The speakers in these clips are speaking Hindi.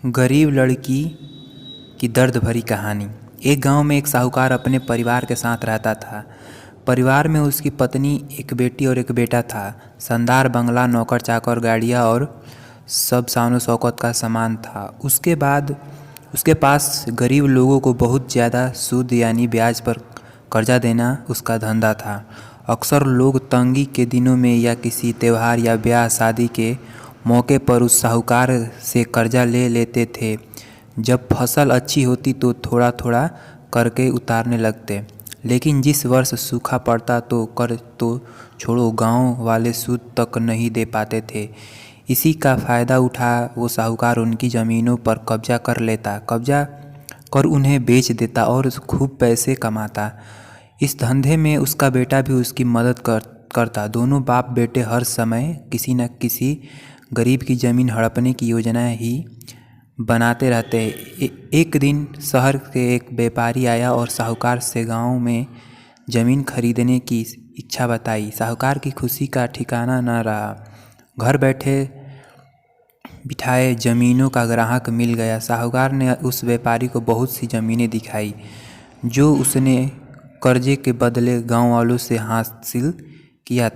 गरीब लड़की की दर्द भरी कहानी। एक गांव में एक साहूकार अपने परिवार के साथ रहता था। परिवार में उसकी पत्नी, एक बेटी और एक बेटा था। शानदार बंगला, नौकर चाकर, गाड़ियाँ और सब शान शौकत का सामान था। उसके पास गरीब लोगों को बहुत ज़्यादा सूद यानी ब्याज पर कर्जा देना उसका धंधा था। अक्सर लोग तंगी के दिनों में या किसी त्यौहार या ब्याह शादी के मौके पर उस साहूकार से कर्जा ले लेते थे। जब फसल अच्छी होती तो थोड़ा थोड़ा करके उतारने लगते, लेकिन जिस वर्ष सूखा पड़ता तो कर तो छोड़ो, गांव वाले सूद तक नहीं दे पाते थे। इसी का फ़ायदा उठा वो साहूकार उनकी ज़मीनों पर कब्जा कर उन्हें बेच देता और खूब पैसे कमाता। इस धंधे में उसका बेटा भी उसकी मदद करता। दोनों बाप बेटे हर समय किसी न किसी गरीब की ज़मीन हड़पने की योजना ही बनाते रहते। एक दिन शहर के एक व्यापारी आया और साहूकार से गांव में ज़मीन खरीदने की इच्छा बताई। साहूकार की खुशी का ठिकाना न रहा। घर बैठे बिठाए ज़मीनों का ग्राहक मिल गया। साहूकार ने उस व्यापारी को बहुत सी ज़मीनें दिखाई जो उसने कर्जे के बदले गांव वालों से हासिल किया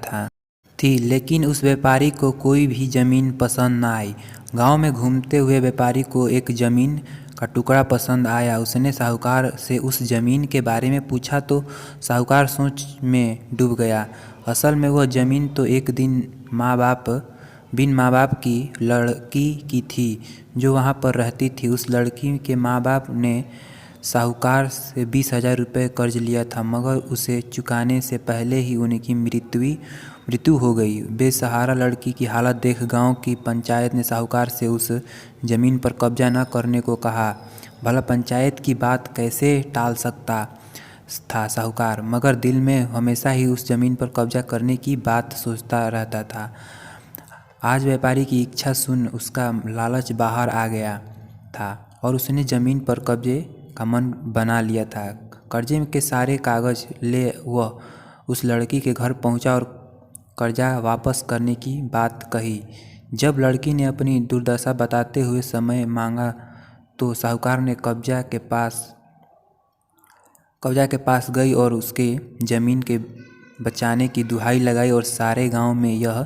थी, लेकिन उस व्यापारी को कोई भी ज़मीन पसंद न आई। गांव में घूमते हुए व्यापारी को एक ज़मीन का टुकड़ा पसंद आया। उसने साहूकार से उस ज़मीन के बारे में पूछा तो साहूकार सोच में डूब गया। असल में वह ज़मीन तो एक बिन माँ बाप की लड़की की थी जो वहाँ पर रहती थी। उस लड़की के माँ बाप ने साहूकार से 20,000 रुपये कर्ज लिया था, मगर उसे चुकाने से पहले ही उनकी मृत्यु हो गई। बेसहारा लड़की की हालत देख गांव की पंचायत ने साहूकार से उस ज़मीन पर कब्जा न करने को कहा। भला पंचायत की बात कैसे टाल सकता था साहूकार, मगर दिल में हमेशा ही उस ज़मीन पर कब्जा करने की बात सोचता रहता था। आज व्यापारी की इच्छा सुन उसका लालच बाहर आ गया था और उसने ज़मीन पर कब्जे का मन बना लिया था। कर्जे के सारे कागज़ ले वह उस लड़की के घर पहुंचा और कर्जा वापस करने की बात कही। जब लड़की ने अपनी दुर्दशा बताते हुए समय मांगा तो साहूकार ने कब्जा के पास गई और उसके ज़मीन के बचाने की दुहाई लगाई और सारे गांव में यह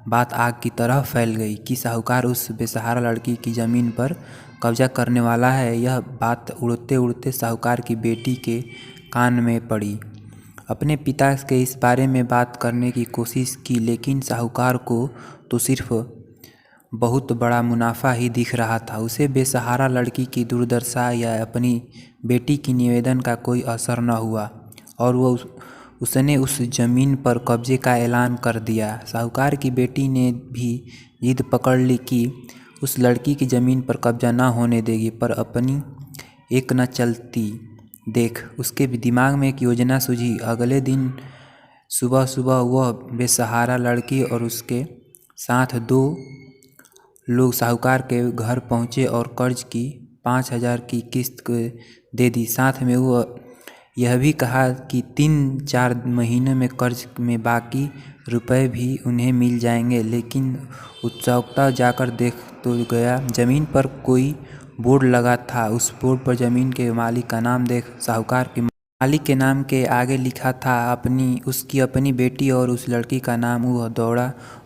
बात आग की तरह फैल गई कि साहूकार उस बेसहारा लड़की की ज़मीन पर कब्जा करने वाला है। यह बात उड़ते उड़ते साहूकार की बेटी के कान में पड़ी। अपने पिता के इस बारे में बात करने की कोशिश की, लेकिन साहूकार को तो सिर्फ बहुत बड़ा मुनाफा ही दिख रहा था। उसे बेसहारा लड़की की दुर्दशा या अपनी बेटी की निवेदन का कोई असर न हुआ और उसने उस ज़मीन पर कब्जे का ऐलान कर दिया। साहूकार की बेटी ने भी जिद पकड़ ली कि उस लड़की की ज़मीन पर कब्जा न होने देगी, पर अपनी एक न चलती देख उसके दिमाग में एक योजना सूझी। अगले दिन सुबह सुबह वह बेसहारा लड़की और उसके साथ 2 लोग साहूकार के घर पहुँचे और कर्ज की 5,000 की किस्त दे दी। साथ में वह यह भी कहा कि 3-4 महीनों में कर्ज में बाकी रुपए भी उन्हें मिल जाएंगे। लेकिन उत्सुकता जाकर देख तो गया, ज़मीन पर कोई बोर्ड लगा था। उस बोर्ड पर ज़मीन के मालिक का नाम देख साहूकार के मालिक के नाम के आगे लिखा था उसकी अपनी बेटी और उस लड़की का नाम।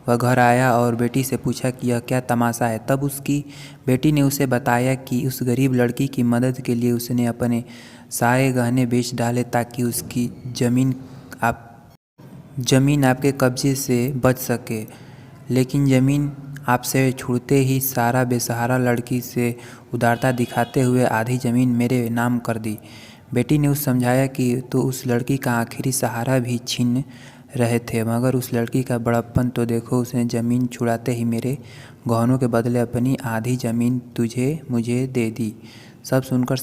वह घर आया और बेटी से पूछा कि यह क्या तमाशा है। तब उसकी बेटी ने उसे बताया कि उस गरीब लड़की की मदद के लिए उसने अपने सारे गहने बेच डाले ताकि उसकी ज़मीन आपके कब्जे से बच सके। लेकिन ज़मीन आपसे छूटते ही सारा बेसहारा लड़की से उदारता दिखाते हुए आधी ज़मीन मेरे नाम कर दी। बेटी ने समझाया कि तो उस लड़की का आखिरी सहारा भी छीन रहे थे, मगर उस लड़की का बड़प्पन तो देखो, उसने ज़मीन छुड़ाते ही मेरे गहनों के बदले अपनी आधी ज़मीन मुझे दे दी। सब सुनकर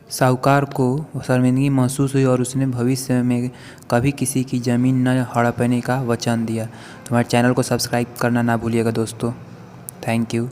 साहूकार को शर्मिंदगी महसूस हुई और उसने भविष्य में कभी किसी की ज़मीन न हड़पने का वचन दिया। तो हमारे चैनल को सब्सक्राइब करना ना भूलिएगा दोस्तों। Thank you.